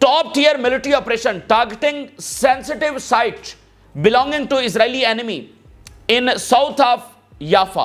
top tier military operation targeting sensitive site belonging to Israeli enemy in south of Jaffa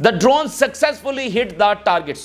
The drones successfully hit the targets।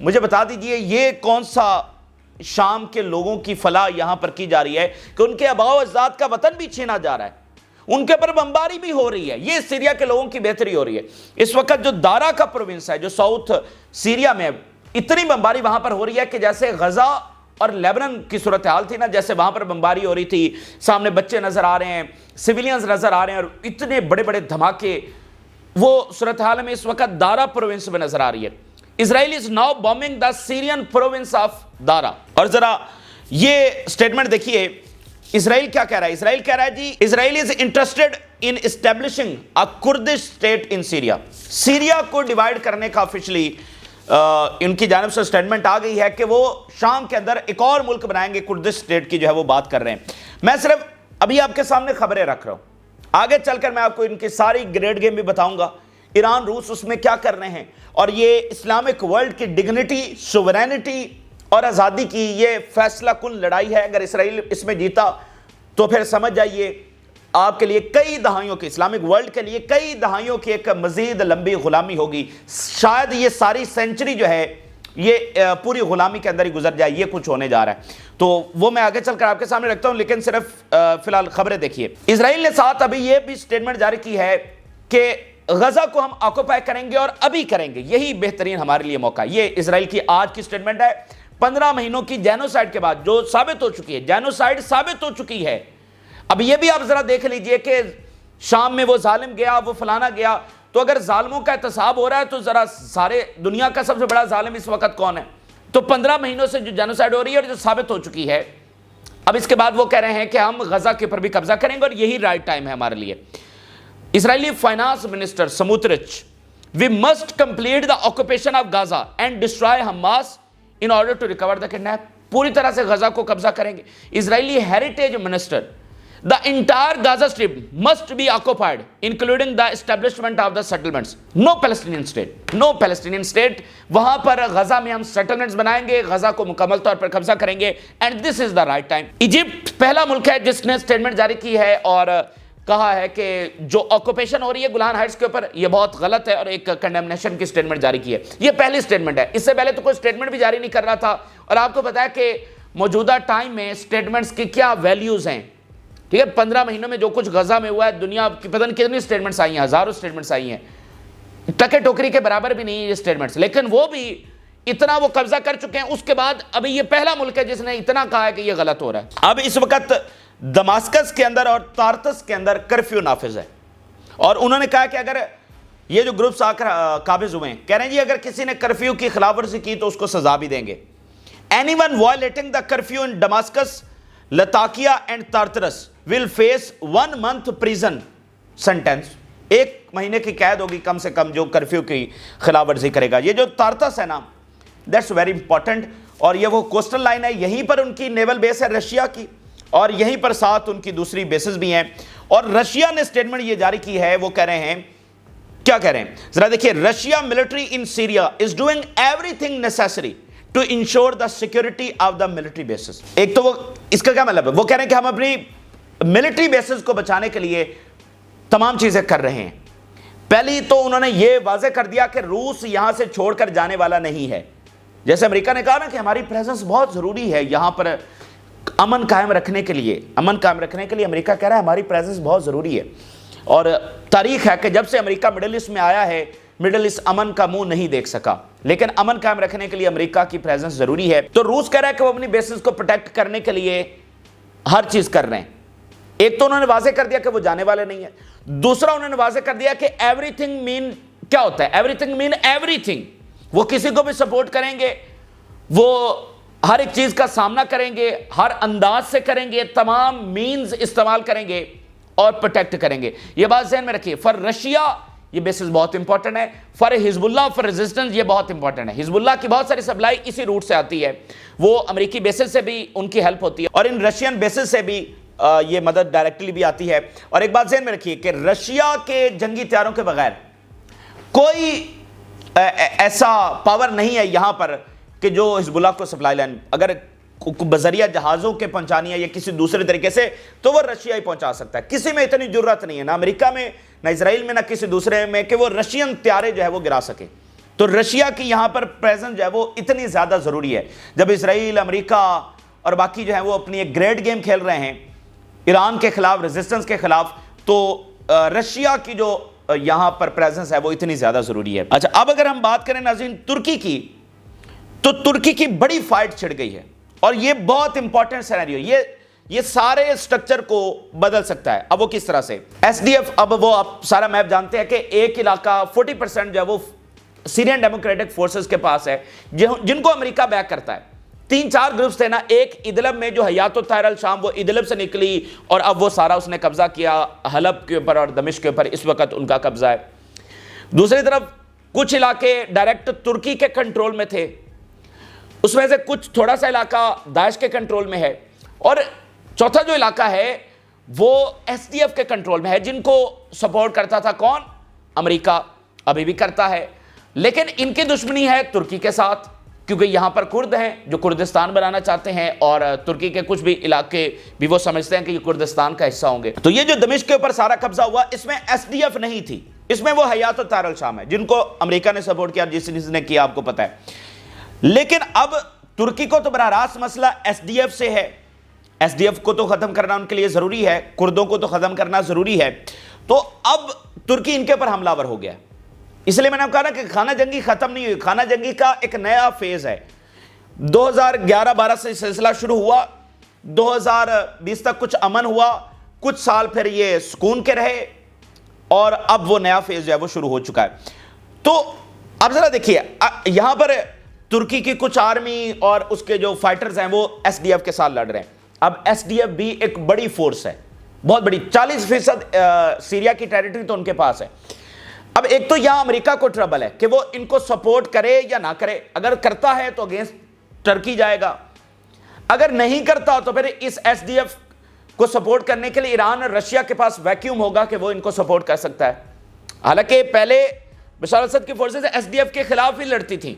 مجھے بتا دیجئے یہ کون سا شام کے لوگوں کی فلاح یہاں پر کی جا رہی ہے کہ ان کے آباء و اجداد کا وطن بھی چھینا جا رہا ہے, ان کے پر بمباری بھی ہو رہی ہے, یہ سیریا کے لوگوں کی بہتری ہو رہی ہے. اس وقت جو دارا کا پروونس ہے جو ساؤتھ سیریا میں, اتنی بمباری وہاں پر ہو رہی ہے کہ جیسے غزہ اور لیبنان کی صورتحال تھی نا, جیسے وہاں پر بمباری ہو رئی تھی, سامنے بچے نظر آ رہے ہیں, سویلینز نظر آ رہے ہیں, اور اتنے بڑے بڑے دھماکے وہ صورتحال میں اس وقت دارا پروونس میں نظر آ رہی ہے. اسرائیل is now bombing the Syrian province of دارا. اور ذرا یہ سٹیٹمنٹ دیکھیے اسرائیل کیا کہہ رہا ہے. اسرائیل کہہ رہا ہے جی اسرائیل is interested in establishing a Kurdish state in Syria. Syria کو ڈیوائیڈ کرنے کا آفیشلی ان کی جانب سے سٹیٹمنٹ آ گئی ہے کہ وہ شام کے اندر ایک اور ملک بنائیں گے, کردش سٹیٹ کی جو ہے وہ بات کر رہے ہیں. میں صرف ابھی آپ کے سامنے خبریں رکھ رہا ہوں, آگے چل کر میں آپ کو ان کی ساری گریڈ گیم بھی بتاؤں گا, ایران روس اس میں کیا کر رہے ہیں, اور یہ اسلامک ورلڈ کی ڈگنیٹی, سوورینٹی اور آزادی کی یہ فیصلہ کن لڑائی ہے. اگر اسرائیل اس میں جیتا تو پھر سمجھ جائیے آپ کے لیے کئی دہائیوں کی, اسلامک ورلڈ کے لیے کئی دہائیوں کی ایک مزید لمبی غلامی ہوگی. شاید یہ ساری سینچری جو ہے یہ پوری غلامی کے اندر ہی گزر جائے, یہ کچھ ہونے جا رہا ہے. تو وہ میں آگے چل کر آپ کے سامنے رکھتا ہوں, لیکن صرف فی الحال خبریں دیکھیے. اسرائیل نے ساتھ ابھی یہ بھی سٹیٹمنٹ جاری کی ہے کہ غزہ کو ہم آکوپائی کریں گے اور ابھی کریں گے, یہی بہترین ہمارے لیے موقع ہے. یہ اسرائیل کی آج کی سٹیٹمنٹ ہے 15 مہینوں کی جینوسائیڈ کے بعد, جو ثابت ہو چکی ہے, جینوسائیڈ ثابت ہو چکی ہے. اب یہ بھی آپ ذرا دیکھ لیجئے کہ شام میں وہ ظالم گیا, وہ فلانا گیا, تو اگر ظالموں کا احتساب ہو رہا ہے تو ذرا سارے دنیا کا سب سے بڑا ظالم اس وقت کون ہے؟ تو 15 مہینوں سے جو جینوسائیڈ ہو رہی ہے اور جو ثابت ہو چکی ہے, اب اس کے بعد وہ کہہ رہے ہیں کہ ہم غزہ کے اوپر بھی قبضہ کریں گے اور یہی رائٹ ٹائم ہے ہمارے لیے. اسرائیلی finance minister Smotrich, we must complete the occupation of Gaza and destroy Hamas in order to recover the kidnap. پوری طرح سے غزہ کو قبضہ کریں گے. اسرائیلی heritage minister, the entire Gaza Strip must be occupied including the establishment of the settlements. No Palestinian state, no Palestinian state. وہاں پر غزہ میں ہم settlements بنائیں گے, غزہ کو مکمل طور پر قبضہ کریں گے, and this is the right time. Egypt پہلا ملک ہے جس نے سٹیٹمنٹ جاری کی ہے اور کہا ہے کہ جو آکوپیشن ہو رہی ہے گولان ہائٹس کے اوپر یہ بہت غلط ہے, اور ایک کنڈیمنیشن کی سٹیٹمنٹ جاری کی ہے. یہ پہلی سٹیٹمنٹ ہے, اس سے پہلے تو کوئی سٹیٹمنٹ بھی جاری نہیں کر رہا تھا. اور آپ کو پتا ہے کہ موجودہ ٹائم میں سٹیٹمنٹس کی کیا ویلیوز ہیں, ٹھیک ہے. 15 مہینوں میں جو کچھ غزہ میں ہوا ہے, دنیا کی پتہ نہیں کتنی سٹیٹمنٹس آئی ہیں, ہزاروں سٹیٹمنٹس آئی ہیں, ٹکے ٹوکری کے برابر بھی نہیں یہ سٹیٹمنٹس, لیکن وہ بھی اتنا وہ قبضہ کر چکے ہیں. اس کے بعد ابھی یہ پہلا ملک ہے جس نے اتنا کہا ہے کہ یہ غلط ہو رہا ہے. اب اس وقت دماسکس کے اندر اور تارتس کے اندر کرفیو نافذ ہے, اور انہوں نے کہا کہ اگر یہ جو گروپس آ کر قابض ہوئے ہیں, کہہ رہے ہیں جی اگر کسی نے کرفیو کی خلاف ورزی کی تو اس کو سزا بھی دیں گے. Anyone violating the curfew in Damascus, Latakia and Tartarus will face 1 month prison sentence. 1 مہینے کی قید ہوگی کم سے کم جو کرفیو کی خلاف ورزی کرے گا. یہ جو تارتس ہے نا, that's very important, اور یہ وہ کوسٹل لائن ہے, یہیں پر ان کی نیول بیس ہے رشیا کی, اور یہیں پر ساتھ ان کی دوسری بیسز بھی ہیں. اور رشیا نے سٹیٹمنٹ یہ جاری کی ہے, وہ کہہ رہے ہیں, کیا کہہ رہے ہیں ذرا دیکھیے. Russia military in Syria is doing everything necessary to ensure the security of the military bases. ایک تو وہ اس کا کیا مطلب ہے, وہ کہہ رہے ہیں کہ ہم اپنی ملٹری بیسز کو بچانے کے لیے تمام چیزیں کر رہے ہیں. پہلی تو انہوں نے یہ واضح کر دیا کہ روس یہاں سے چھوڑ کر جانے والا نہیں ہے. جیسے امریکہ نے کہا نا کہ ہماری پریزنس بہت ضروری ہے یہاں پر امن قائم رکھنے کے لیے, امریکہ کہہ رہا ہے ہماری پریزنس بہت ضروری ہے. اور تاریخ ہے کہ جب سے امریکہ مڈل ایسٹ میں آیا ہے, مڈل ایسٹ امن کا منہ نہیں دیکھ سکا, لیکن امن قائم رکھنے کے لیے امریکہ کی پریزنس ضروری ہے. تو روس کہہ رہا ہے کہ وہ اپنی بیسز کو پروٹیکٹ کرنے کے لیے ہر چیز کر رہے ہیں. ایک تو انہوں نے واضح کر دیا کہ وہ جانے والے نہیں ہیں, دوسرا انہوں نے واضح کر دیا کہ ایوری تھنگ مین کیا ہوتا ہے, ایوری تھنگ مین ایوری تھنگ. وہ کسی کو بھی سپورٹ کریں گے, وہ ہر ایک چیز کا سامنا کریں گے, ہر انداز سے کریں گے, تمام مینز استعمال کریں گے اور پروٹیکٹ کریں گے. یہ بات ذہن میں رکھیے. فار رشیا یہ بیسز بہت امپورٹنٹ ہے, فار حزب اللہ فار ریزسٹنس یہ بہت امپورٹنٹ ہے. حزب اللہ کی بہت ساری سپلائی اسی روٹ سے آتی ہے, وہ امریکی بیسز سے بھی ان کی ہیلپ ہوتی ہے, اور ان رشین بیسز سے بھی یہ مدد ڈائریکٹلی بھی آتی ہے. اور ایک بات ذہن میں رکھیے کہ رشیا کے جنگی ہتھیاروں کے بغیر کوئی ایسا پاور نہیں ہے یہاں پر کہ جو حزب اللہ کو سپلائی لائن اگر بذریعہ جہازوں کے پہنچانی ہے یا کسی دوسرے طریقے سے تو وہ رشیا ہی پہنچا سکتا ہے. کسی میں اتنی جرات نہیں ہے, نہ امریکہ میں, نہ اسرائیل میں, نہ کسی دوسرے میں, کہ وہ رشین طیارے جو ہے وہ گرا سکے. تو رشیا کی یہاں پر پریزنس جو ہے وہ اتنی زیادہ ضروری ہے. جب اسرائیل، امریکہ اور باقی جو ہیں وہ اپنی ایک گریٹ گیم کھیل رہے ہیں ایران کے خلاف، ریزسٹنس کے خلاف، تو رشیا کی جو یہاں پر پریزنس ہے وہ اتنی زیادہ ضروری ہے. اچھا، اب اگر ہم بات کریں ناظرین ترکی کی، تو ترکی کی بڑی فائٹ چھڑ گئی ہے اور یہ بہت امپورٹنٹ سینیریو، یہ سارے سٹرکچر کو بدل سکتا ہے. اب وہ کس طرح سے؟ ایس ڈی ایف، اب وہ آپ سارا میپ جانتے ہیں کہ ایک علاقہ 40% جو ہے وہ سیرین ڈیموکریٹک فورسز کے پاس ہے جن کو امریکہ بیک کرتا ہے. 3-4 گروپس تھے نا، ایک ادلب میں جو حیات الطاہر الشام، وہ ادلب سے نکلی اور اب وہ سارا اس نے قبضہ کیا حلب کے اوپر اور دمشق کے اوپر، اس وقت ان کا قبضہ ہے. دوسری طرف کچھ علاقے ڈائریکٹ ترکی کے کنٹرول میں تھے، اس میں سے کچھ تھوڑا سا علاقہ داعش کے کنٹرول میں ہے، اور چوتھا جو علاقہ ہے وہ ایس ڈی ایف کے کنٹرول میں ہے، جن کو سپورٹ کرتا تھا کون؟ امریکہ، ابھی بھی کرتا ہے. لیکن ان کی دشمنی ہے ترکی کے ساتھ، کیونکہ یہاں پر کرد ہیں جو کردستان بنانا چاہتے ہیں، اور ترکی کے کچھ بھی علاقے بھی وہ سمجھتے ہیں کہ یہ کردستان کا حصہ ہوں گے. تو یہ جو دمشق کے اوپر سارا قبضہ ہوا، اس میں ایس ڈی ایف نہیں تھی، اس میں وہ حیات الطاہر الشام ہے جن کو امریکہ نے سپورٹ کیا، جس نے کیا آپ کو پتا ہے. لیکن اب ترکی کو تو براہ راست مسئلہ ایس ڈی ایف سے ہے، ایس ڈی ایف کو تو ختم کرنا ان کے لیے ضروری ہے، کردوں کو تو ختم کرنا ضروری ہے. تو اب ترکی ان کے اوپر حملہ ور ہو گیا. اس لیے میں نے کہا نا کہ خانہ جنگی ختم نہیں ہوئی، خانہ جنگی کا ایک نیا فیز ہے. 2011-12 سے سلسلہ شروع ہوا، 2020 تک کچھ امن ہوا، کچھ سال پھر یہ سکون کے رہے، اور اب وہ نیا فیز جو ہے وہ شروع ہو چکا ہے. تو اب ذرا دیکھیے، یہاں پر ترکی کی کچھ آرمی اور اس کے جو فائٹرز ہیں وہ ایس ڈی ایف کے ساتھ لڑ رہے ہیں. اب ایس ڈی ایف بھی ایک بڑی فورس ہے، بہت بڑی، 40% سیریا کی ٹیریٹری تو ان کے پاس ہے. اب ایک تو یہاں امریکہ کو ٹربل ہے کہ وہ ان کو سپورٹ کرے یا نہ کرے. اگر کرتا ہے تو اگینسٹ ٹرکی جائے گا، اگر نہیں کرتا تو پھر اس ایس ڈی ایف کو سپورٹ کرنے کے لیے ایران اور رشیا کے پاس ویکیوم ہوگا کہ وہ ان کو سپورٹ کر سکتا ہے. حالانکہ پہلے بشار الاسد کی فورسز ایس ڈی ایف کے خلاف ہی لڑتی تھیں،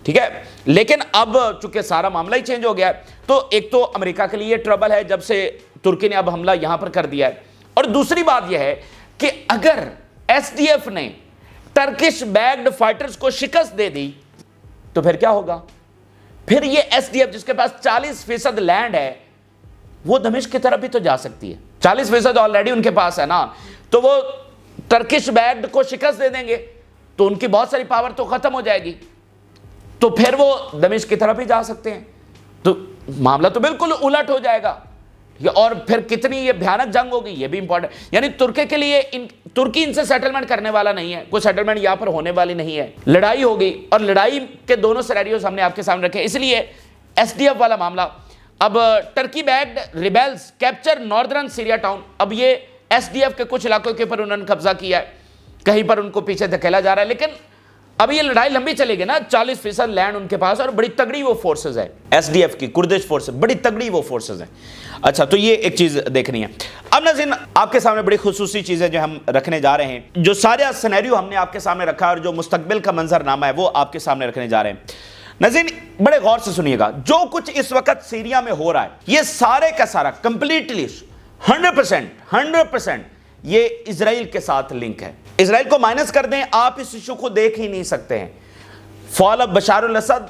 ٹھیک ہے، لیکن اب چونکہ سارا معاملہ ہی چینج ہو گیا ہے، تو ایک تو امریکہ کے لیے ٹربل ہے جب سے ترکی نے اب حملہ یہاں پر کر دیا ہے. اور دوسری بات یہ ہے کہ اگر ایس ڈی ایف نے ٹرکش بیکڈ فائٹرز کو شکست دے دی تو پھر کیا ہوگا؟ پھر یہ ایس ڈی ایف جس کے پاس 40% لینڈ ہے وہ دمشق کی طرف بھی تو جا سکتی ہے. 40% آلریڈی ان کے پاس ہے نا، تو وہ ٹرکش بیکڈ کو شکست دے دیں گے تو ان کی بہت ساری پاور تو ختم ہو جائے گی، تو پھر وہ دمشق کی طرف ہی جا سکتے ہیں. تو معاملہ تو بالکل الٹ ہو جائے گا، اور پھر کتنی یہ بھیانک جنگ ہوگی یہ بھی امپورٹنٹ. یعنی ترکی کے لیے ترکی ان سے سیٹلمنٹ کرنے والا نہیں ہے، کوئی سیٹلمنٹ یہاں پر ہونے والی نہیں ہے. لڑائی ہوگی، اور لڑائی کے دونوں سینیریوز ہم نے آپ کے سامنے رکھے. اس لیے ایس ڈی ایف والا معاملہ، اب Turkey backed rebels capture northern Syria town, اب یہ ایس ڈی ایف کے کچھ علاقوں کے اوپر انہوں نے قبضہ کیا ہے، کہیں پر ان کو پیچھے دھکیلا جا رہا ہے. لیکن اب یہ لڑائی لمبی چلے گی نا، 40% لینڈ ان کے پاس، اور بڑی تگڑی وہ فورسز ہے ایس ڈی ایف کی، کردش فورسز، بڑی تگڑی وہ فورسز ہیں. اچھا، تو یہ ایک چیز دیکھنی ہے. اب ناظرین آپ کے سامنے بڑی خصوصی چیزیں جو ہم رکھنے جا رہے ہیں، جو سارا سینیریو ہم نے آپ کے سامنے رکھا اور جو مستقبل کا منظر نامہ ہے وہ آپ کے سامنے رکھنے جا رہے ہیں. ناظرین بڑے غور سے سنیے گا، جو کچھ اس وقت سیریا میں ہو رہا ہے یہ سارے کا سارا کمپلیٹلی 100% یہ اسرائیل کے ساتھ لنک ہے. اسرائیل کو مائنس کر دیں، آپ اس ایشو کو دیکھ ہی نہیں سکتے ہیں. فال آف بشار الاسد،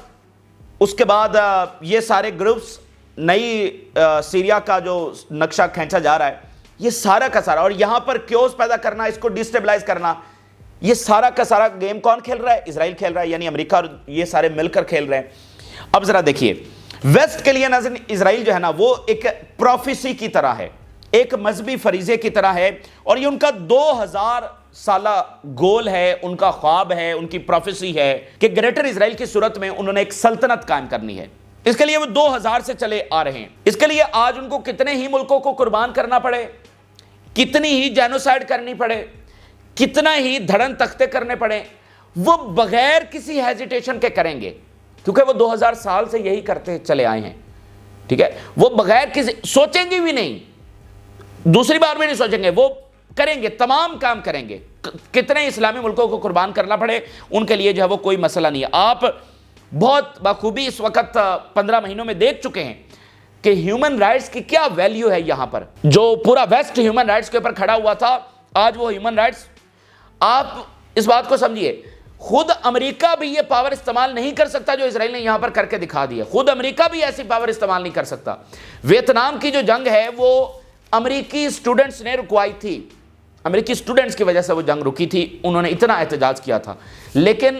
اس کے بعد یہ سارے گروپس، نئی سیریا کا جو نقشہ کھینچا جا رہا ہے، یہ سارا کا سارا، اور یہاں پر کیوس پیدا کرنا، اس کو ڈیسٹیبلائز کرنا، یہ سارا کا سارا گیم کون کھیل رہا ہے؟ اسرائیل کھیل رہا ہے، یعنی امریکہ اور یہ سارے مل کر کھیل رہے ہیں. اب ذرا دیکھیے، ویسٹ کے لیے ناظرین اسرائیل جو ہے نا وہ ایک پروفیسی کی طرح ہے، ایک مذہبی فریضے کی طرح ہے، اور یہ ان کا 2000 سالہ گول ہے، ان کا خواب ہے، ان کی پروفیسی ہے کہ گریٹر اسرائیل کی صورت میں انہوں نے ایک سلطنت قائم کرنی ہے. اس کے لیے وہ 2000 سے چلے آ رہے ہیں. اس کے لیے آج ان کو کتنے ہی ملکوں کو قربان کرنا پڑے، کتنی ہی جینوسائیڈ کرنی پڑے، کتنا ہی دھڑن تختے کرنے پڑے، وہ بغیر کسی ہیزیٹیشن کے کریں گے، کیونکہ وہ 2000 سال سے یہی کرتے چلے آئے ہیں. ٹھیک ہے، وہ بغیر کسی سوچیں گے بھی نہیں، دوسری بار بھی نہیں سوچیں گے، وہ کریں گے، تمام کام کریں گے. کتنے اسلامی ملکوں کو قربان کرنا پڑے ان کے لیے جو ہے وہ کوئی مسئلہ نہیں ہے. آپ بہت بخوبی اس وقت 15 مہینوں میں دیکھ چکے ہیں کہ ہیومن رائٹس کی کیا ویلیو ہے یہاں پر. جو پورا ویسٹ ہیومن رائٹس کے اوپر کھڑا ہوا تھا، آج وہ ہیومن رائٹس، آپ اس بات کو سمجھیے، خود امریکہ بھی یہ پاور استعمال نہیں کر سکتا جو اسرائیل نے یہاں پر کر کے دکھا دیا. خود امریکہ بھی ایسی پاور استعمال نہیں کر سکتا. ویتنام کی جو جنگ ہے وہ امریکی اسٹوڈنٹس نے رکوائی تھی, امریکی اسٹوڈنٹس کی وجہ سے وہ جنگ رکی تھی, انہوں نے اتنا احتجاج کیا تھا. لیکن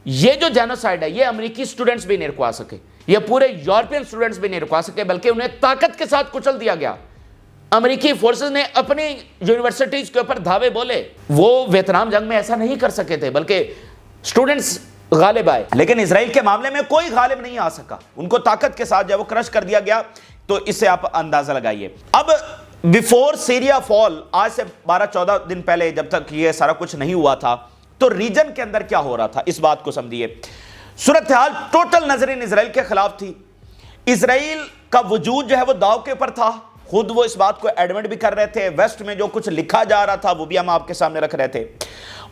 یہ جو جینوسائیڈ ہے یہ امریکی اسٹوڈنٹس بھی نہیں رکوا سکے, یہ پورے یورپین اسٹوڈنٹس بھی نہیں رکوا سکے, بلکہ انہیں طاقت کے ساتھ کچل دیا گیا. امریکی فورسز نے اپنی یونیورسٹیز کے اوپر دھاوے بولے. وہ ویتنام جنگ میں ایسا نہیں کر سکے تھے, بلکہ اسٹوڈنٹس غالب آئے. لیکن اسرائیل کے معاملے میں کوئی غالب نہیں آ سکا, ان کو طاقت کے ساتھ جب وہ کرش کر دیا گیا. تو اس سے آپ اندازہ لگائیے. اب بیفور سیریا فال, آج سے 12-14 دن پہلے جب تک یہ سارا کچھ نہیں ہوا تھا, تو ریجن کے اندر کیا ہو رہا تھا اس بات کو سمجھیے. صورتحال ٹوٹل نظرین اسرائیل کے خلاف تھی. اسرائیل کا وجود جو ہے وہ داؤ کے اوپر تھا. خود وہ اس بات کو ایڈمٹ بھی کر رہے تھے. ویسٹ میں جو کچھ لکھا جا رہا تھا وہ بھی ہم آپ کے سامنے رکھ رہے تھے.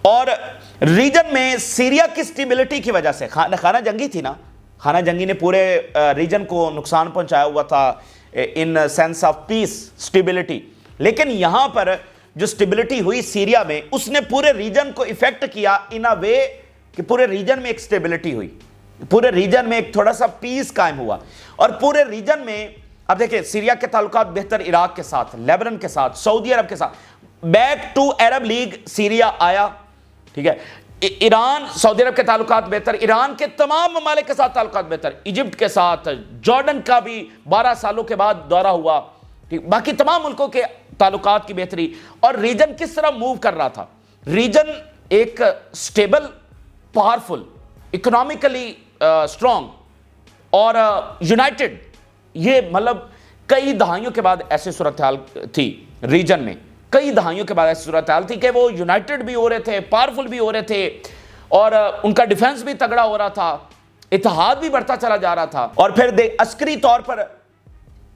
اور ریجن میں سیریا کی سٹیبلٹی کی وجہ سے, خانہ جنگی تھی نا, خانہ جنگی نے پورے ریجن کو نقصان پہنچایا ہوا تھا in sense of peace, stability. لیکن یہاں پر جو سٹیبلٹی ہوئی سیریا میں, اس نے پورے ریجن کو افیکٹ کیا ان اے وے کہ پورے ریجن میں ایک سٹیبلٹی ہوئی, پورے ریجن میں ایک تھوڑا سا پیس قائم ہوا. اور پورے ریجن میں اب دیکھیں سیریا کے تعلقات بہتر عراق کے ساتھ, لیبنان کے ساتھ, سعودی عرب کے ساتھ. Back to Arab League Syria آیا, ٹھیک ہے. ایران سعودی عرب کے تعلقات بہتر, ایران کے تمام ممالک کے ساتھ تعلقات بہتر, ایجپٹ کے ساتھ, جارڈن کا بھی 12 سالوں کے بعد دورہ ہوا, باقی تمام ملکوں کے تعلقات کی بہتری. اور ریجن کس طرح موو کر رہا تھا؟ ریجن ایک سٹیبل, پاورفل, اکنامکلی اسٹرانگ اور یونائٹڈ, یہ مطلب کئی دہائیوں کے بعد ایسی صورتحال تھی ریجن میں, کئی دہائیوں کے بعد ایسی صورتحال تھی کہ وہ یونائٹڈ بھی ہو رہے تھے, پاورفل بھی ہو رہے تھے, اور ان کا ڈیفنس بھی تگڑا ہو رہا تھا, اتحاد بھی بڑھتا چلا جا رہا تھا. اور پھر عسکری طور پر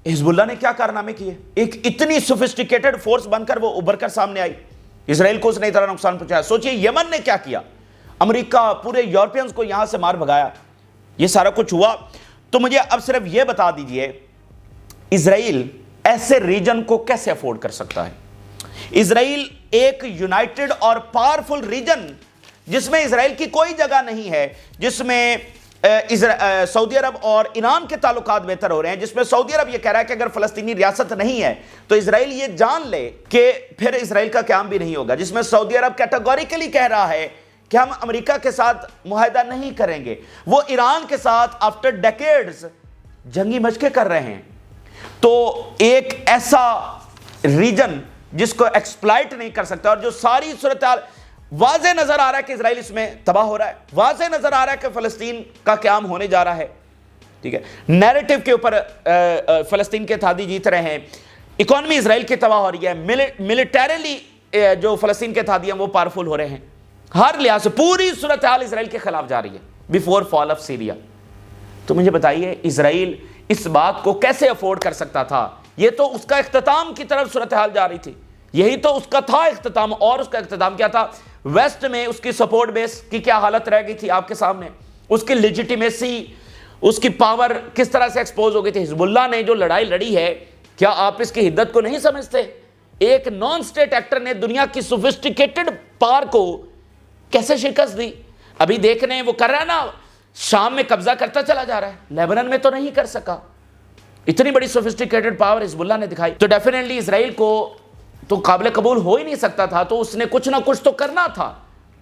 حزب اللہ نے کیا کارنامے کیے, ایک اتنی سوفسٹیکیٹڈ فورس بن کر وہ ابھر کر سامنے آئی. اسرائیل کو اس نے اتنا نقصان پہنچایا. سوچئے یمن نے کیا کیا, امریکہ پورے یورپینز کو یہاں سے مار بھگایا, یہ سارا کچھ ہوا. تو مجھے اب صرف یہ بتا دیجئے اسرائیل ایسے ریجن کو کیسے افورڈ کر سکتا ہے. اسرائیل ایک یونائٹڈ اور پاورفل ریجن جس میں اسرائیل کی کوئی جگہ نہیں ہے, جس میں سعودی عرب اور ایران کے تعلقات بہتر ہو رہے ہیں, جس میں سعودی عرب یہ کہہ رہا ہے کہ اگر فلسطینی ریاست نہیں ہے تو اسرائیل یہ جان لے کہ پھر اسرائیل کا قیام بھی نہیں ہوگا, جس میں سعودی عرب کیٹیگوریکلی کہہ رہا ہے کہ ہم امریکہ کے ساتھ معاہدہ نہیں کریں گے, وہ ایران کے ساتھ آفٹر ڈیکیڈز جنگی مشقیں کر رہے ہیں. تو ایک ایسا ریجن جس کو ایکسپلائٹ نہیں کر سکتا, اور جو ساری صورتحال واضح نظر آ رہا ہے کہ اسرائیل اس میں تباہ ہو رہا ہے, واضح نظر آ رہا ہے کہ فلسطین کا قیام ہونے جا رہا ہے, ٹھیک ہے. نیریٹو کے اوپر فلسطین کے اتحادی جیت رہے ہیں, اکانومی اسرائیل کی تباہ ہو رہی ہے, ملٹریلی جو فلسطین کے اتحادی ہیں وہ پاورفل ہو رہے ہیں, ہر لحاظ سے پوری صورتحال اسرائیل کے خلاف جا رہی ہے بیفور فال آف سیریا. تو مجھے بتائیے اسرائیل اس بات کو کیسے افورڈ کر سکتا تھا؟ یہ تو اس کا اختتام کی طرف صورتحال جا رہی تھی, یہی تو اس کا تھا اختتام. اور اس کا اختتام کیا تھا؟ ویسٹ میں اس کی سپورٹ بیس کی کیا حالت رہ گئی تھی آپ کے سامنے, اس کی لیجیٹیمیسی, اس کی پاور کس طرح سے ایکسپوز ہو گئی تھی. حزب اللہ نے جو لڑائی لڑی ہے, کیا آپ اس کی حدت کو نہیں سمجھتے؟ ایک نان سٹیٹ ایکٹر نے دنیا کی سوفسٹیکیٹڈ پاور کو کیسے شکست دی. ابھی دیکھ رہے ہیں وہ کر رہا ہے نا, شام میں قبضہ کرتا چلا جا رہا ہے, لیبنان میں تو نہیں کر سکا. اتنی بڑی سوفسٹیکیٹڈ پاور حزب اللہ نے دکھائی. تو ڈیفینیٹلی اسرائیل کو تو قابل قبول ہو ہی نہیں سکتا تھا, تو اس نے کچھ نہ کچھ تو کرنا تھا.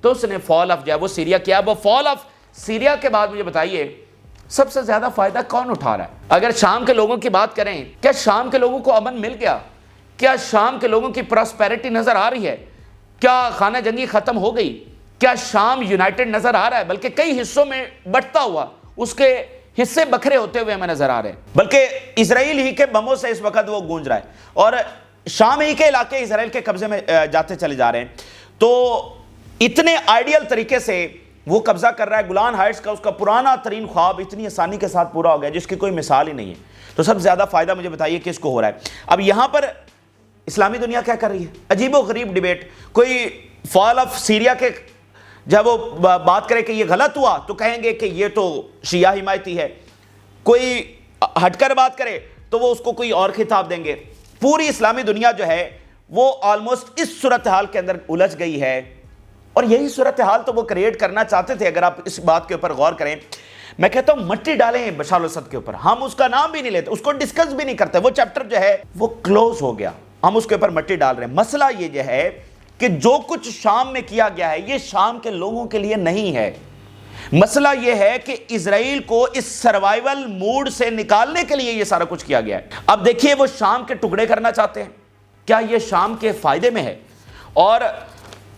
تو اس نے فال آف جو ہے وہ سیریا کیا. وہ فال آف سیریا کے بعد مجھے بتائیے سب سے زیادہ فائدہ کون اٹھا رہا ہے؟ اگر شام کے لوگوں کی بات کریں, کیا شام کے لوگوں کو امن مل گیا؟ کیا شام کے لوگوں کی پراسپیرٹی نظر آ رہی ہے؟ کیا خانہ جنگی ختم ہو گئی؟ کیا شام یونائٹڈ نظر آ رہا ہے؟ بلکہ کئی حصوں میں بٹتا ہوا, اس کے حصے بکھرے ہوتے ہوئے ہمیں نظر آ رہے ہیں. بلکہ اسرائیل ہی کے بموں سے اس وقت وہ گونج رہا ہے, اور شام ہی کے علاقے اسرائیل کے قبضے میں جاتے چلے جا رہے ہیں. تو اتنے آئیڈیل طریقے سے وہ قبضہ کر رہا ہے. گولان ہائٹس کا اس کا پرانا ترین خواب اتنی آسانی کے ساتھ پورا ہو گیا جس کی کوئی مثال ہی نہیں ہے. تو سب زیادہ فائدہ مجھے بتائیے کس کو ہو رہا ہے؟ اب یہاں پر اسلامی دنیا کیا کر رہی ہے؟ عجیب و غریب ڈیبیٹ. کوئی فال آف سیریا کے جب وہ بات کرے کہ یہ غلط ہوا تو کہیں گے کہ یہ تو شیعہ حمایتی ہے. کوئی ہٹ کر بات کرے تو وہ اس کو کوئی اور خطاب دیں گے. پوری اسلامی دنیا جو ہے وہ آلموسٹ اس صورتحال کے اندر الجھ گئی ہے, اور یہی صورتحال تو وہ کریٹ کرنا چاہتے تھے. اگر آپ اس بات کے اوپر غور کریں, میں کہتا ہوں مٹی ڈالیں بشار الاسد کے اوپر, ہم اس کا نام بھی نہیں لیتے, اس کو ڈسکس بھی نہیں کرتے, وہ چیپٹر جو ہے وہ کلوز ہو گیا, ہم اس کے اوپر مٹی ڈال رہے ہیں. مسئلہ یہ جو ہے کہ جو کچھ شام میں کیا گیا ہے یہ شام کے لوگوں کے لیے نہیں ہے. مسئلہ یہ ہے کہ اسرائیل کو اس سروائیول موڈ سے نکالنے کے لیے یہ سارا کچھ کیا گیا ہے. اب دیکھیے وہ شام کے ٹکڑے کرنا چاہتے ہیں, کیا یہ شام کے فائدے میں ہے؟ اور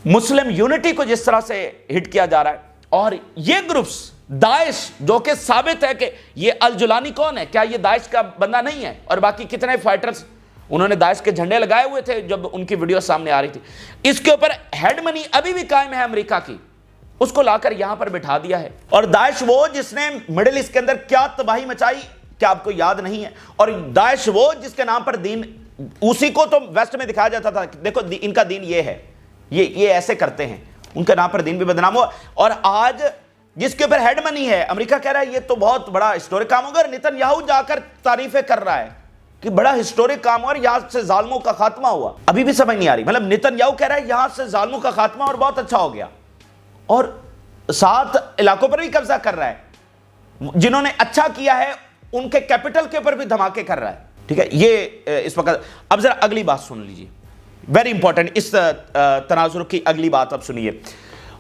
مسلم یونٹی کو جس طرح سے ہٹ کیا جا رہا ہے, اور یہ گروپس داعش جو کہ ثابت ہے کہ یہ الجولانی کون ہے, کیا یہ داعش کا بندہ نہیں ہے؟ اور باقی کتنے فائٹرز انہوں نے داعش کے جھنڈے لگائے ہوئے تھے جب ان کی ویڈیو سامنے آ رہی تھی. اس کے اوپر ہیڈ منی ابھی بھی قائم ہے امریکہ کی, اس کو لا کر یہاں پر بٹھا دیا ہے. اور داعش وہ جس نے مڈل ایسٹ کے اندر کیا تباہی مچائی, کیا آپ کو یاد نہیں ہے؟ اور داعش وہ جس کے نام پر دین, اسی کو تو ویسٹ میں دکھایا جاتا تھا, دیکھو ان کا دین یہ ہے, یہ ایسے کرتے ہیں, ان کے نام پر دین بھی بدنام ہوا. اور آج جس کے اوپر ہیڈ منی ہے, امریکہ کہہ رہا ہے یہ تو بہت بڑا ہسٹورک کام ہوگا, اور نیتن یاہو جا کر تعریفیں کر رہا ہے کہ بڑا ہسٹورک کام ہوا اور یہاں سے ظالموں کا خاتمہ ہوا. ابھی بھی سمجھ نہیں آ رہی, مطلب نیتن یاہو کہہ رہا ہے یہاں سے ظالموں کا خاتمہ اور بہت اچھا ہو گیا, اور 7 علاقوں پر بھی قبضہ کر رہا ہے, جنہوں نے اچھا کیا ہے ان کے کیپٹل کے اوپر بھی دھماکے کر رہا ہے. ٹھیک ہے, یہ اس وقت. اب ذرا اگلی بات سن لیجیے, ویری امپورٹنٹ, اس تناظر کی اگلی بات اب سنیے.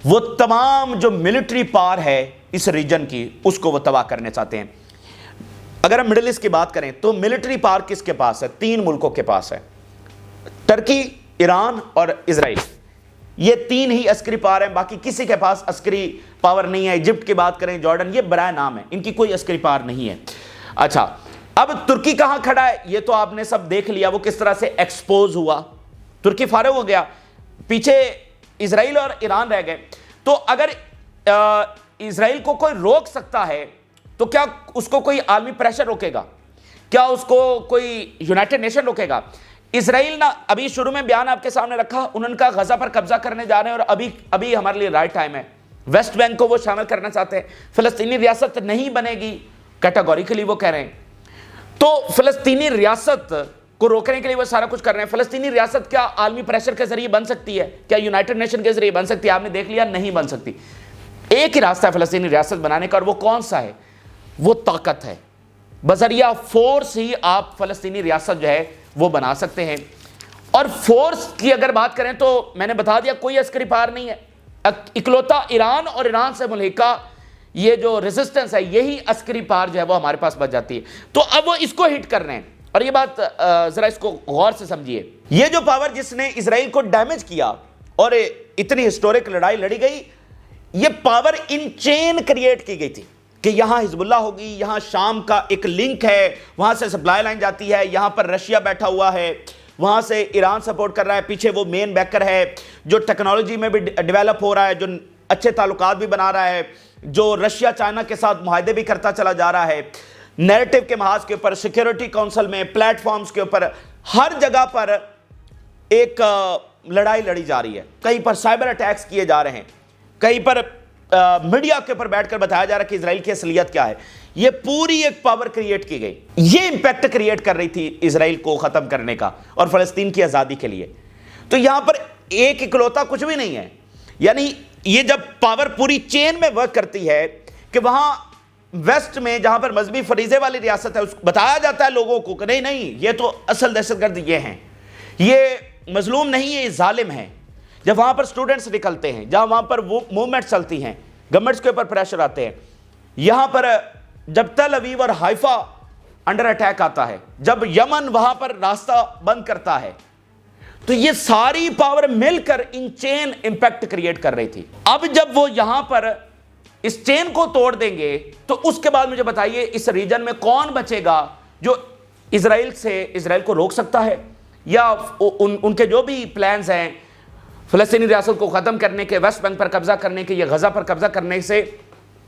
وہ تمام جو ملٹری پاور ہے اس ریجن کی, اس کو وہ تباہ کرنے چاہتے ہیں. اگر ہم مڈل ایسٹ کی بات کریں تو ملٹری پاور کس کے پاس ہے؟ 3 ملکوں کے پاس ہے, ترکی, ایران اور اسرائیل. یہ 3 ہی عسکری پاور ہیں, باقی کسی کے پاس عسکری پاور نہیں ہے. ایجپٹ کی بات کریں, جارڈن, یہ برائے نام ہے, ان کی کوئی عسکری پاور نہیں ہے. اچھا, اب ترکی کہاں کھڑا ہے یہ تو آپ نے سب دیکھ لیا, وہ کس طرح سے ایکسپوز ہوا, ترکی فارغ ہو گیا, پیچھے اسرائیل اور ایران رہ گئے. تو اگر اسرائیل کو کوئی روک سکتا ہے تو کیا اس کو کوئی عالمی پریشر روکے گا؟ کیا اس کو کوئی یونائٹڈ نیشن روکے گا؟ اسرائیل نہ ابھی شروع میں بیان آپ کے سامنے رکھا, انہوں نے کہا غزہ پر قبضہ کرنے جا رہے ہیں اور ابھی ہمارے لیے رائٹ ٹائم ہے. ویسٹ بینک کو وہ شامل کرنا چاہتے ہیں, فلسطینی ریاست نہیں بنے گی کیٹاگوریکلی وہ کہہ رہے ہیں. تو فلسطینی ریاست کو روکنے کے لیے وہ سارا کچھ کر رہے ہیں. فلسطینی ریاست کیا عالمی پریشر کے ذریعے بن سکتی ہے؟ کیا یونائٹڈ نیشن کے ذریعے بن سکتی ہے؟ آپ نے دیکھ لیا نہیں بن سکتی. ایک ہی راستہ ہے فلسطینی ریاست بنانے کا, اور وہ کون سا ہے؟ وہ طاقت ہے. بذریعہ فورس ہی آپ فلسطینی ریاست جو ہے وہ بنا سکتے ہیں. اور فورس کی اگر بات کریں تو میں نے بتا دیا کوئی عسکری پاور نہیں ہے, اکلوتا ایران اور ایران سے ملحقہ یہ جو ریزسٹنس ہے یہی عسکری پاور جو ہے وہ ہمارے پاس بچ جاتی ہے. تو اب وہ اس کو ہٹ کر رہے ہیں, اور یہ بات ذرا اس کو غور سے سمجھیے. یہ جو پاور جس نے اسرائیل کو ڈیمیج کیا اور اتنی ہسٹورک لڑائی لڑی گئی, یہ پاور ان چین کریٹ کی گئی تھی کہ یہاں حزب اللہ ہوگی, یہاں شام کا ایک لنک ہے, وہاں سے سپلائی لائن جاتی ہے, یہاں پر رشیا بیٹھا ہوا ہے, وہاں سے ایران سپورٹ کر رہا ہے, پیچھے وہ مین بیکر ہے جو ٹیکنالوجی میں بھی ڈیولپ ہو رہا ہے, جو اچھے تعلقات بھی بنا رہا ہے, جو رشیا چائنا کے ساتھ معاہدے بھی کرتا چلا جا رہا ہے. نیریٹو کے محاذ کے اوپر, سیکیورٹی کونسل میں, پلیٹ فارمز کے اوپر, ہر جگہ پر ایک لڑائی لڑی جا رہی ہے. کہیں پر سائبر اٹیکس کیے جا رہے ہیں, کہیں پر میڈیا کے اوپر بیٹھ کر بتایا جا رہا ہے کہ اسرائیل کی اصلیت کیا ہے. یہ پوری ایک پاور کریٹ کی گئی, یہ امپیکٹ کریٹ کر رہی تھی اسرائیل کو ختم کرنے کا اور فلسطین کی آزادی کے لیے. تو یہاں پر ایک اکلوتا کچھ بھی نہیں ہے. یعنی یہ جب پاور پوری چین میں ورک کرتی ہے کہ وہاں ویسٹ میں جہاں پر مذہبی فریضے والی ریاست ہے, اس کو بتایا جاتا ہے لوگوں کو کہ نہیں یہ تو اصل دہشت گرد یہ ہیں, یہ مظلوم نہیں ہے, یہ ظالم ہیں. جب وہاں پر سٹوڈنٹس نکلتے ہیں, جہاں وہاں پر وہ موومنٹ چلتی ہیں, گورنمنٹس کے اوپر پریشر آتے ہیں, یہاں پر جب تل اویو اور حیفا انڈر اٹیک آتا ہے, جب یمن وہاں پر راستہ بند کرتا ہے, تو یہ ساری پاور مل کر ان چین امپیکٹ کریٹ کر رہی تھی. اب جب وہ یہاں پر اس چین کو توڑ دیں گے تو اس کے بعد مجھے بتائیے اس ریجن میں کون بچے گا جو اسرائیل کو روک سکتا ہے, یا ان کے جو بھی پلانز ہیں فلسطینی ریاست کو ختم کرنے کے, ویسٹ بینک پر قبضہ کرنے کے, یا غزہ پر قبضہ کرنے سے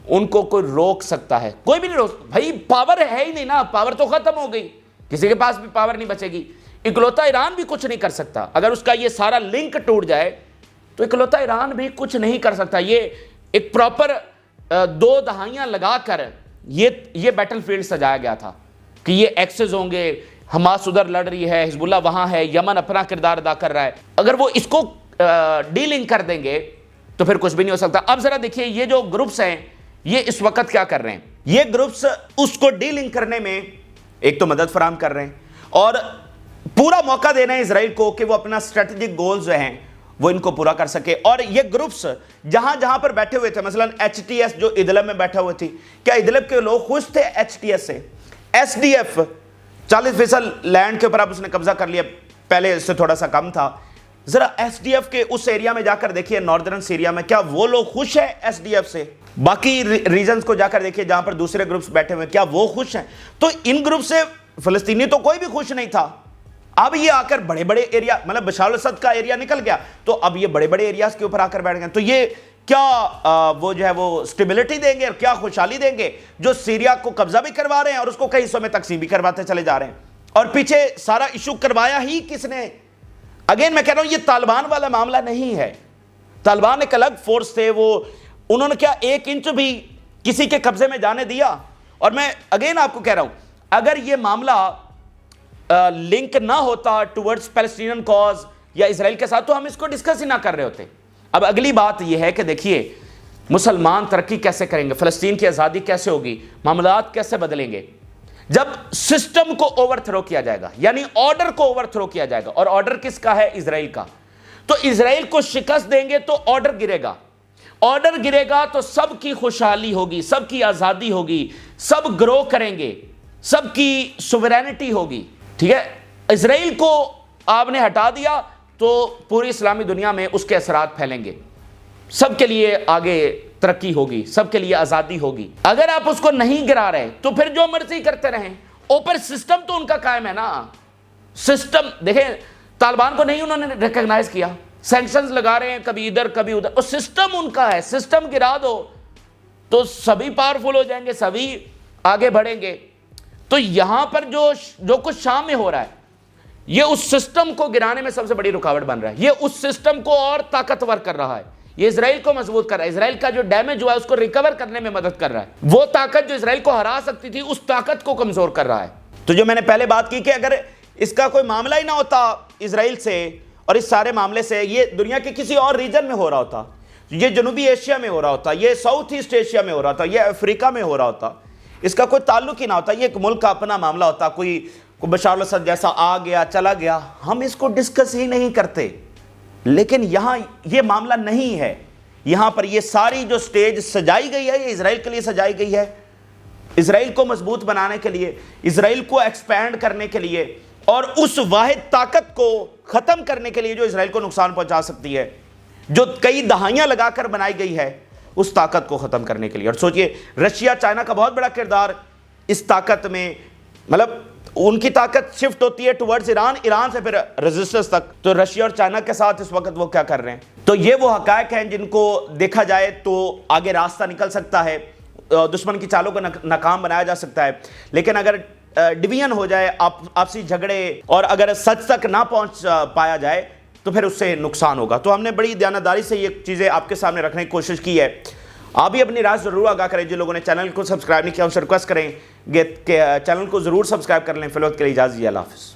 ان کو کوئی روک سکتا ہے؟ کوئی بھی نہیں روک. بھائی پاور ہے ہی نہیں نا, پاور تو ختم ہو گئی, کسی کے پاس بھی پاور نہیں بچے گی. اکلوتا ایران بھی کچھ نہیں کر سکتا. اگر اس کا یہ سارا لنک ٹوٹ جائے تو اکلوتا ایران بھی کچھ نہیں کر سکتا. یہ ایک پراپر 2 دہائیاں لگا کر یہ بیٹل فیلڈ سجایا گیا تھا کہ یہ ایکسز ہوں گے, حماس ادھر لڑ رہی ہے, حزب اللہ وہاں ہے, یمن اپنا کردار ادا کر رہا ہے. اگر وہ اس کو ڈیلنگ کر دیں گے تو پھر کچھ بھی نہیں ہو سکتا. اب ذرا دیکھیے یہ جو گروپس ہیں یہ اس وقت کیا کر رہے ہیں. یہ گروپس اس کو ڈیلنگ کرنے میں ایک تو مدد فراہم کر رہے ہیں اور پورا موقع دینا ہے اسرائیل کو کہ وہ اپنا اسٹریٹجک گولز جو ہیں وہ ان کو پورا کر سکے. اور یہ گروپس جہاں جہاں پر بیٹھے ہوئے تھے, مثلا ایچ ٹی ایس جو ادلب میں بیٹھا ہوئے تھی, کیا ادلب کے لوگ خوش تھے ایچ ٹی ایس سے؟ ایس ڈی ایف 40% لینڈ کے اوپر اب اس نے قبضہ کر لیا, پہلے اس سے تھوڑا سا کم تھا. ذرا ایس ڈی ایف کے اس ایریا میں جا کر دیکھیے, ناردرن سیریا میں, کیا وہ لوگ خوش ہیں ایس ڈی ایف سے؟ باقی ریجنز کو جا کر دیکھیے جہاں پر دوسرے گروپس بیٹھے ہوئے, کیا وہ خوش ہیں؟ تو ان گروپ سے فلسطینی تو کوئی بھی خوش نہیں تھا. اب یہ آ کر بڑے بڑے ایریا, مطلب بشار الاسد کا ایریا نکل گیا تو اب یہ بڑے بڑے ایریاز کے اوپر آ کر بیٹھ گئے. تو یہ کیا وہ جو ہے وہ سٹیبلٹی دیں گے اور کیا خوشحالی دیں گے جو سیریا کو قبضہ بھی کروا رہے ہیں اور اس کو کئی حصوں میں تقسیم بھی کرواتے چلے جا رہے ہیں. اور پیچھے سارا ایشو کروایا ہی کس نے؟ اگین میں کہہ رہا ہوں یہ طالبان والا معاملہ نہیں ہے. طالبان ایک الگ فورس تھے, وہ انہوں نے کیا 1 انچ بھی کسی کے قبضے میں جانے دیا؟ اور میں اگین آپ کو کہہ رہا ہوں اگر یہ معاملہ لنک نہ ہوتا ٹورڈز پیلسٹینین کاز یا اسرائیل کے ساتھ تو ہم اس کو ڈسکس ہی نہ کر رہے ہوتے. اب اگلی بات یہ ہے کہ دیکھیے مسلمان ترقی کیسے کریں گے, فلسطین کی آزادی کیسے ہوگی, معاملات کیسے بدلیں گے جب سسٹم کو اوور تھرو کیا جائے گا, یعنی آرڈر کو اوور تھرو کیا جائے گا. اور آرڈر کس کا ہے؟ اسرائیل کا. تو اسرائیل کو شکست دیں گے تو آرڈر گرے گا, آرڈر گرے گا تو سب کی خوشحالی ہوگی, سب کی آزادی ہوگی, سب گرو کریں گے, سب کی سوورینٹی ہوگی. ٹھیک ہے, اسرائیل کو آپ نے ہٹا دیا تو پوری اسلامی دنیا میں اس کے اثرات پھیلیں گے, سب کے لیے آگے ترقی ہوگی, سب کے لیے آزادی ہوگی. اگر آپ اس کو نہیں گرا رہے تو پھر جو مرضی کرتے رہیں. اوپر سسٹم تو ان کا قائم ہے نا. سسٹم دیکھیں, طالبان کو نہیں انہوں نے ریکگنائز کیا, سینکشنز لگا رہے ہیں کبھی ادھر کبھی ادھر, اور سسٹم ان کا ہے. سسٹم گرا دو تو سبھی پاورفل ہو جائیں گے, سبھی آگے بڑھیں گے. تو یہاں پر جو کچھ شام میں ہو رہا ہے یہ اس سسٹم کو گرانے میں سب سے بڑی رکاوٹ بن رہا ہے. یہ اس سسٹم کو اور طاقتور کر رہا ہے, یہ اسرائیل کو مضبوط کر رہا ہے, اسرائیل کا جو ڈیمیج ہوا ہے اس کو ریکور کرنے میں مدد کر رہا ہے. وہ طاقت جو اسرائیل کو ہرا سکتی تھی اس طاقت کو کمزور کر رہا ہے. تو جو میں نے پہلے بات کی کہ اگر اس کا کوئی معاملہ ہی نہ ہوتا اسرائیل سے اور اس سارے معاملے سے, یہ دنیا کے کسی اور ریجن میں ہو رہا ہوتا, یہ جنوبی ایشیا میں ہو رہا ہوتا, یہ ساؤتھ ایسٹ ایشیا میں ہو رہا ہوتا, یہ افریقہ میں ہو رہا ہوتا, اس کا کوئی تعلق ہی نہ ہوتا, یہ ایک ملک کا اپنا معاملہ ہوتا, کوئی بشار الاسد جیسا آ گیا چلا گیا, ہم اس کو ڈسکس ہی نہیں کرتے. لیکن یہاں یہ معاملہ نہیں ہے. یہاں پر یہ ساری جو سٹیج سجائی گئی ہے یہ اسرائیل کے لیے سجائی گئی ہے, اسرائیل کو مضبوط بنانے کے لیے, اسرائیل کو ایکسپینڈ کرنے کے لیے, اور اس واحد طاقت کو ختم کرنے کے لیے جو اسرائیل کو نقصان پہنچا سکتی ہے, جو کئی دہائیاں لگا کر بنائی گئی ہے, اس طاقت کو ختم کرنے کے لیے. اور سوچئے رشیا چائنا کا بہت بڑا کردار اس طاقت میں, مطلب ان کی طاقت شفٹ ہوتی ہے ٹورڈز ایران, ایران سے پھر ریزسٹنس تک. تو رشیا اور چائنا کے ساتھ اس وقت وہ کیا کر رہے ہیں. تو یہ وہ حقائق ہیں جن کو دیکھا جائے تو آگے راستہ نکل سکتا ہے, دشمن کی چالوں کو ناکام بنایا جا سکتا ہے. لیکن اگر ڈویژن ہو جائے, آپسی جھگڑے, اور اگر سچ تک نہ پہنچ پایا جائے تو پھر اس سے نقصان ہوگا. تو ہم نے بڑی دیانتداری سے یہ چیزیں آپ کے سامنے رکھنے کی کوشش کی ہے. آپ بھی اپنی رائے ضرور آگاہ کریں. جن لوگوں نے چینل کو سبسکرائب نہیں کیا ان سے ریکویسٹ کریں کہ چینل کو ضرور سبسکرائب کر لیں. فی الوقت کے لیے اجازت دیجیے, اللہ حافظ.